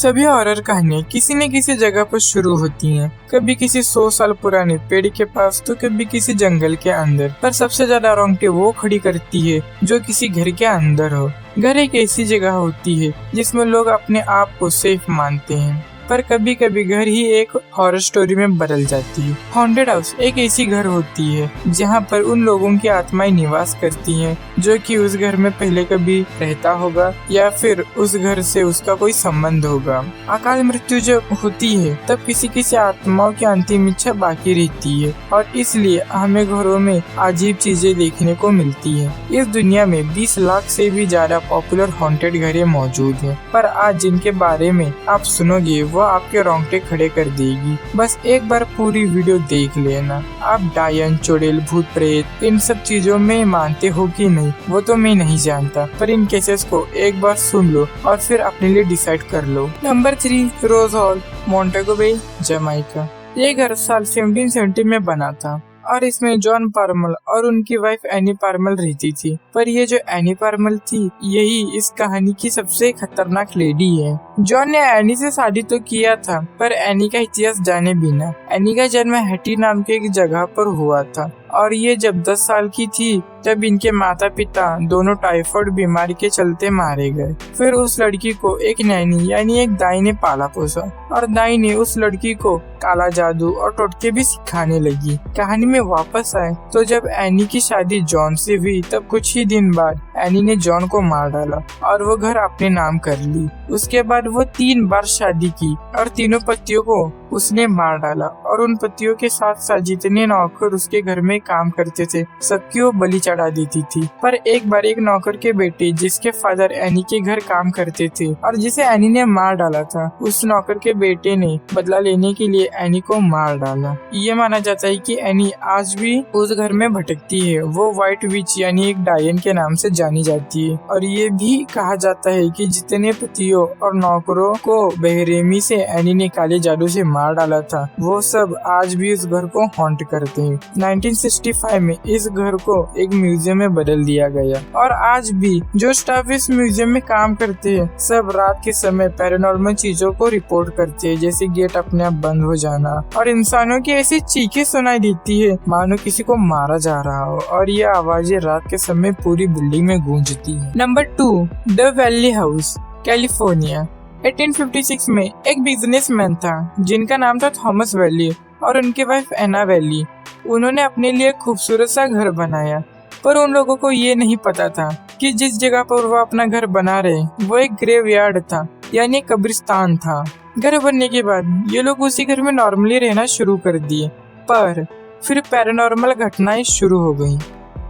सभी हॉरर कहानियाँ किसी न किसी जगह पर शुरू होती हैं। कभी किसी 100 साल पुराने पेड़ के पास तो कभी किसी जंगल के अंदर। पर सबसे ज्यादा रोंगटे वो खड़ी करती है जो किसी घर के अंदर हो। घर एक ऐसी जगह होती है जिसमें लोग अपने आप को सेफ मानते हैं, पर कभी कभी घर ही एक हॉरर स्टोरी में बदल जाती है। हॉन्टेड हाउस एक ऐसी घर होती है जहाँ पर उन लोगों की आत्माएं निवास करती हैं जो कि उस घर में पहले कभी रहता होगा या फिर उस घर से उसका कोई संबंध होगा। अकाल मृत्यु जब होती है तब किसी किसी आत्माओं की अंतिम इच्छा बाकी रहती है और इसलिए हमें घरों में अजीब चीजें देखने को मिलती है। इस दुनिया में 20 लाख से भी ज्यादा पॉपुलर हॉन्टेड घरें मौजूद हैं, पर आज जिनके बारे में आप सुनोगे वो आपके रोंगटे खड़े कर देगी। बस एक बार पूरी वीडियो देख लेना। आप डायन, चुड़ैल, भूत प्रेत इन सब चीजों में मानते हो कि नहीं वो तो मैं नहीं जानता, पर इन केसेस को एक बार सुन लो और फिर अपने लिए डिसाइड कर लो। नंबर 3, रोज हॉल, मोंटेगो बे, जमाइका। ये घर साल 1770 में बना था और इसमें जॉन पार्मल और उनकी वाइफ एनी पार्मल रहती थी। पर ये जो एनी पार्मल थी यही इस कहानी की सबसे खतरनाक लेडी है। जॉन ने एनी से शादी तो किया था, पर एनी का इतिहास जाने बिना। एनी का जन्म हैटी नाम के एक जगह पर हुआ था और ये जब 10 साल की थी तब इनके माता पिता दोनों टाइफाइड बीमारी के चलते मारे गए। फिर उस लड़की को एक नैनी यानी एक दाई ने पाला पोसा और दाई ने उस लड़की को काला जादू और टोटके भी सिखाने लगी। कहानी में वापस आए तो जब एनी की शादी जॉन से हुई तब कुछ ही दिन बाद एनी ने जॉन को मार डाला और वो घर अपने नाम कर ली। उसके बाद वो 3 बार शादी की और तीनों पतियों को उसने मार डाला और उन पतियों के साथ साथ जितने नौकर उसके घर में काम करते थे सबकी वो बलि चढ़ा देती थी। पर एक बार एक नौकर के बेटे जिसके फादर एनी के घर काम करते थे और जिसे एनी ने मार डाला था, उस नौकर के बेटे ने बदला लेने के लिए एनी को मार डाला। ये माना जाता है कि एनी आज भी उस घर में भटकती है। वो व्हाइट विच यानी एक डायन के नाम से जानी जाती है और ये भी कहा जाता है कि जितने पतियों और नौकरों को बेरहमी से एनी ने काले जादू से मार डाला था वो सब आज भी इस घर को हॉन्ट करते हैं। 1965 में इस घर को एक म्यूजियम में बदल दिया गया और आज भी जो स्टाफ इस म्यूजियम में काम करते हैं सब रात के समय पैरानॉर्मल चीजों को रिपोर्ट करते हैं, जैसे गेट अपने आप बंद हो जाना और इंसानों की ऐसी चीखें सुनाई देती है मानो किसी को मारा जा रहा हो और ये आवाजें रात के समय पूरी बिल्डिंग में गूंजती है। Number 2, the valley house, California. 1856 में एक बिजनेसमैन था जिनका नाम था थॉमस वैली और उनकी वाइफ एना वैली। उन्होंने अपने लिए खूबसूरत सा घर बनाया, पर उन लोगों को ये नहीं पता था कि जिस जगह पर वो अपना घर बना रहे वो एक ग्रेवयार्ड था यानी कब्रिस्तान था। घर बनने के बाद ये लोग उसी घर में नॉर्मली रहना शुरू कर दिए, पर फिर पैरानॉर्मल घटनाएं शुरू हो गई।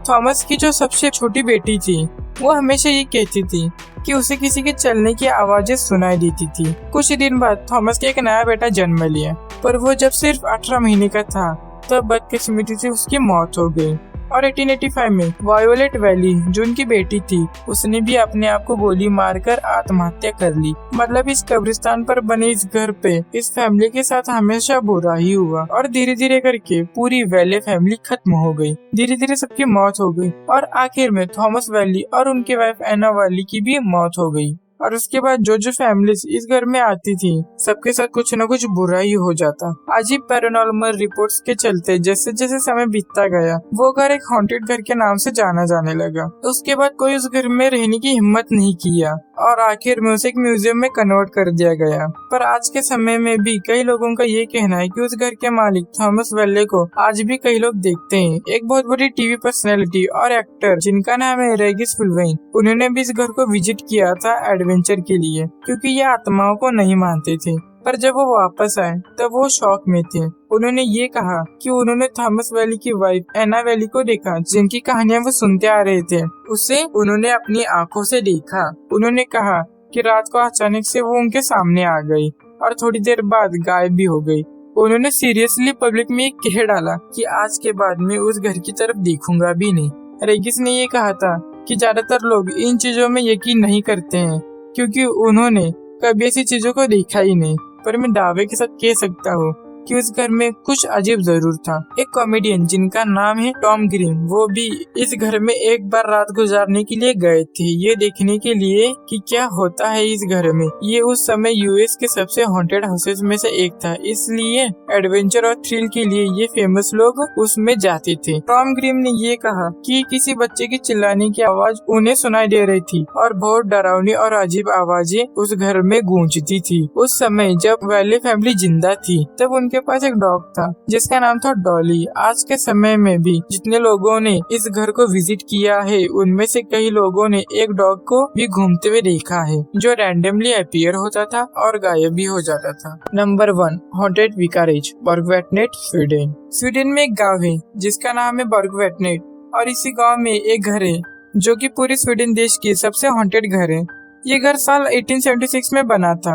थॉमस की जो सबसे छोटी बेटी थी वो हमेशा ये कहती थी कि उसे किसी के चलने की आवाजें सुनाई देती थी। कुछ दिन बाद थॉमस के एक नया बेटा जन्म लिया, पर वो जब सिर्फ 18 महीने का था तब बदकिस्मती से उसकी मौत हो गई। और 1885 में वायोलेट वैली जो उनकी बेटी थी उसने भी अपने आप को गोली मारकर आत्महत्या कर ली। मतलब इस कब्रिस्तान पर बने इस घर पे इस फैमिली के साथ हमेशा बुरा ही हुआ और धीरे धीरे करके पूरी वैली फैमिली खत्म हो गई। धीरे धीरे सबकी मौत हो गई और आखिर में थॉमस वैली और उनकी वाइफ एना वैली की भी मौत हो गई। और उसके बाद जो फैमिलीज इस घर में आती थी सबके साथ कुछ न कुछ बुरा ही हो जाता। अजीब पैरानॉर्मल रिपोर्ट्स के चलते जैसे जैसे समय बीतता गया वो घर एक हॉन्टेड घर के नाम से जाना जाने लगा। उसके बाद कोई उस घर में रहने की हिम्मत नहीं किया और आखिर में उसे एक म्यूजियम में कन्वर्ट कर दिया गया। पर आज के समय में भी कई लोगों का ये कहना है कि उस घर के मालिक थॉमस वैले को आज भी कई लोग देखते हैं। एक बहुत बड़ी टीवी पर्सनैलिटी और एक्टर जिनका नाम है रेगिस फुलवेन, उन्होंने भी इस घर को विजिट किया था एडवेंचर के लिए, क्योंकि ये आत्माओं को नहीं मानते थे। पर जब वो वापस आए तब वो शॉक में थे। उन्होंने ये कहा कि उन्होंने थॉमस वैली की वाइफ एना वैली को देखा जिनकी कहानियां वो सुनते आ रहे थे, उसे उन्होंने अपनी आंखों से देखा। उन्होंने कहा कि रात को अचानक से वो उनके सामने आ गई और थोड़ी देर बाद गायब भी हो गई। उन्होंने सीरियसली पब्लिक में एक कह डाला कि आज के बाद मैं उस घर की तरफ देखूंगा भी नहीं। रेगिस ने ये कहा था कि ज्यादातर लोग इन चीजों में यकीन नहीं करते हैं क्योंकि उन्होंने कभी ऐसी चीजों को देखा ही नहीं, पर मैं दावे के साथ कह सकता हूँ कि उस घर में कुछ अजीब जरूर था। एक कॉमेडियन जिनका नाम है टॉम ग्रीन, वो भी इस घर में एक बार रात गुजारने के लिए गए थे, ये देखने के लिए कि क्या होता है इस घर में। ये उस समय यूएस के सबसे हॉन्टेड हाउसेस में से एक था, इसलिए एडवेंचर और थ्रिल के लिए ये फेमस लोग उसमें जाते थे। टॉम ग्रीन ने ये कहा कि किसी बच्चे की चिल्लाने की आवाज उन्हें सुनाई दे रही थी और बहुत डरावनी और अजीब आवाजें उस घर में गूंजती थी। उस समय जब वैली फैमिली जिंदा थी तब उनके पास एक डॉग था जिसका नाम था डॉली। आज के समय में भी जितने लोगों ने इस घर को विजिट किया है उनमें से कई लोगों ने एक डॉग को भी घूमते हुए देखा है जो रैंडमली अपीयर होता था और गायब भी हो जाता था। Number 1, haunted vicarage, Borgvattnet, Sweden. Sweden में एक गाँव है जिसका नाम है बर्गवेटनेट और इसी गाँव में एक घर है जो कि पूरे स्वीडन देश की सबसे हॉन्टेड घर है। ये घर साल 1876 में बना था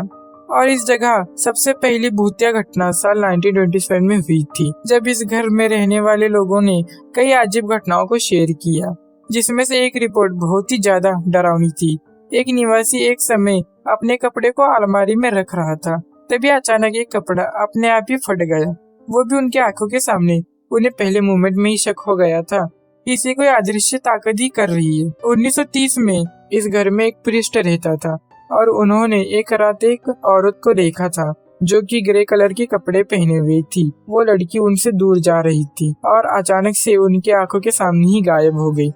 और इस जगह सबसे पहली भूतिया घटना साल 1927 में हुई थी, जब इस घर में रहने वाले लोगों ने कई अजीब घटनाओं को शेयर किया, जिसमें से एक रिपोर्ट बहुत ही ज्यादा डरावनी थी। एक निवासी एक समय अपने कपड़े को अलमारी में रख रहा था, तभी अचानक एक कपड़ा अपने आप ही फट गया, वो भी उनके आंखों के सामने। उन्हें पहले मोमेंट में ही शक हो गया था इसे कोई अदृश्य ताकत ही कर रही है। 1930 में इस घर में एक प्रीस्ट रहता था और उन्होंने एक रात एक औरत को देखा था जो कि ग्रे कलर के कपड़े पहने हुए थी। वो लड़की उनसे दूर जा रही थी और अचानक से उनके आंखों के सामने ही गायब हो गई।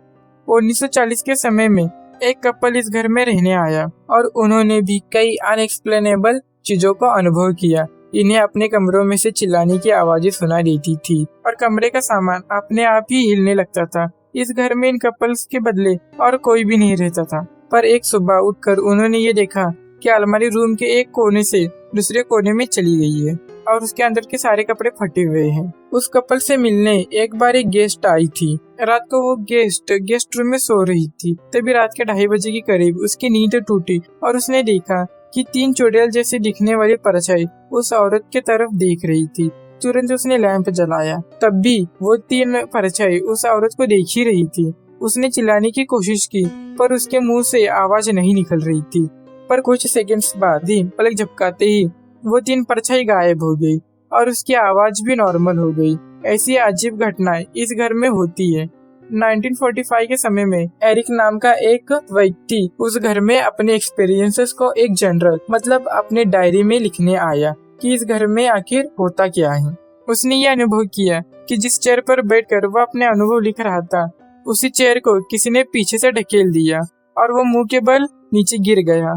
1940 के समय में एक कपल इस घर में रहने आया और उन्होंने भी कई अनएक्सप्लेनेबल चीजों को अनुभव किया। इन्हें अपने कमरों में से चिल्लाने की आवाजें सुनाई देती थी और कमरे का सामान अपने आप ही हिलने लगता था। इस घर में इन कपल्स के बदले और कोई भी नहीं रहता था, पर एक सुबह उठकर उन्होंने ये देखा कि अलमारी रूम के एक कोने से दूसरे कोने में चली गई है और उसके अंदर के सारे कपड़े फटे हुए हैं। उस कपल से मिलने एक बार एक गेस्ट आई थी। रात को वो गेस्ट रूम में सो रही थी, तभी रात के 2:30 बजे के करीब उसकी नींद टूटी और उसने देखा कि 3 चुड़ैल जैसे दिखने वाली परछाई उस औरत के तरफ देख रही थी। तुरंत उसने लैंप जलाया, तब भी वो 3 परछाई उस औरत को देख ही रही थी। उसने चिल्लाने की कोशिश की पर उसके मुंह से आवाज नहीं निकल रही थी, पर कुछ सेकंड्स बाद ही पलक झपकाते ही वो 3 परछाई गायब हो गई और उसकी आवाज भी नॉर्मल हो गई। ऐसी अजीब घटनाएं इस घर में होती है। 1945 के समय में एरिक नाम का एक व्यक्ति उस घर में अपने एक्सपीरियंसेस को एक जनरल मतलब अपने डायरी में लिखने आया कि इस घर में आखिर होता क्या है। उसने ये अनुभव किया कि जिस चेयर पर बैठकर वो अपने अनुभव लिख रहा था उसी चेयर को किसी ने पीछे से ढकेल दिया और वो मुंह के बल नीचे गिर गया।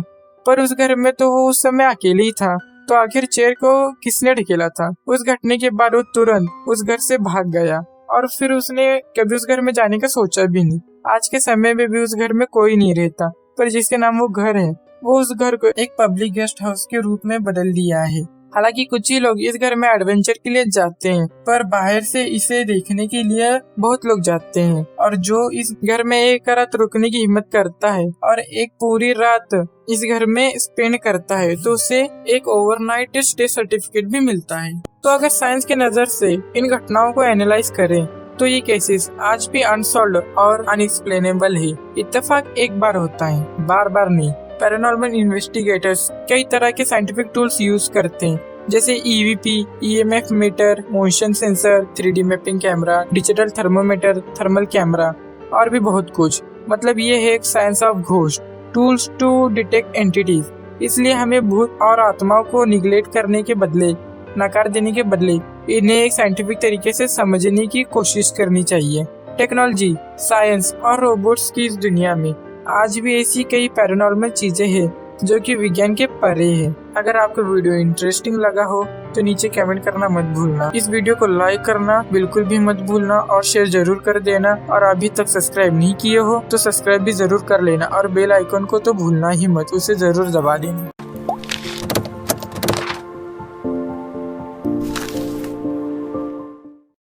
पर उस घर में तो वो उस समय अकेले ही था, तो आखिर चेयर को किसने ढकेला था? उस घटने के बाद वो तुरंत उस घर से भाग गया और फिर उसने कभी उस घर में जाने का सोचा भी नहीं। आज के समय में भी उस घर में कोई नहीं रहता, पर जिसके नाम वो घर है वो उस घर को एक पब्लिक गेस्ट हाउस के रूप में बदल दिया है। हालांकि कुछ ही लोग इस घर में एडवेंचर के लिए जाते हैं, पर बाहर से इसे देखने के लिए बहुत लोग जाते हैं। और जो इस घर में एक रात रुकने की हिम्मत करता है और एक पूरी रात इस घर में स्पेंड करता है तो उसे एक ओवरनाइट स्टे सर्टिफिकेट भी मिलता है। तो अगर साइंस के नजर से इन घटनाओं को एनालाइज करें तो ये केसेस आज भी अनसॉल्व्ड और अनएक्सप्लेनेबल है। इत्तेफाक एक बार होता है, बार बार नहीं। पैरानॉर्मल इन्वेस्टिगेटर्स कई तरह के साइंटिफिक टूल्स यूज करते हैं, जैसे EVP, EMF meter, motion sensor, 3D mapping camera, digital thermometer, thermal camera और भी बहुत कुछ। मतलब ये है एक science of ghost, tools to detect entities. इसलिए हमें भूत और आत्माओं को निगलेक्ट करने के बदले, नकार देने के बदले इन्हें एक साइंटिफिक तरीके से समझने की कोशिश करनी चाहिए। टेक्नोलॉजी, साइंस और रोबोट्स की इस दुनिया में आज भी ऐसी कई पैरानॉर्मल चीजें हैं जो कि विज्ञान के परे है। अगर आपको वीडियो इंटरेस्टिंग लगा हो तो नीचे कमेंट करना मत भूलना। इस वीडियो को लाइक करना बिल्कुल भी मत भूलना और शेयर जरूर कर देना। और अभी तक सब्सक्राइब नहीं किए हो तो सब्सक्राइब भी जरूर कर लेना और बेल आइकन को तो भूलना ही मत, उसे जरूर दबा देना।